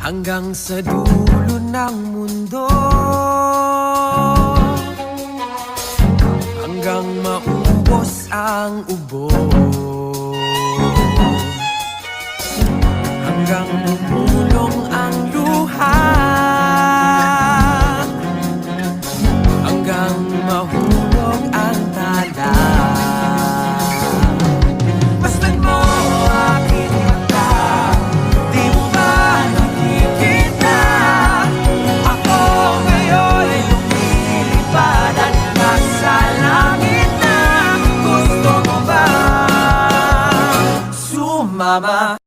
hanggang sa dulo ng mundo, hanggang maubos ang ubo, hanggang bumulong ang luha, hanggang mahulog ang tala. Masdan mo aking mata, di mo ba nakikita? Ako ngayon ay lumilipad at nasa langit na. Gusto mo ba sumama?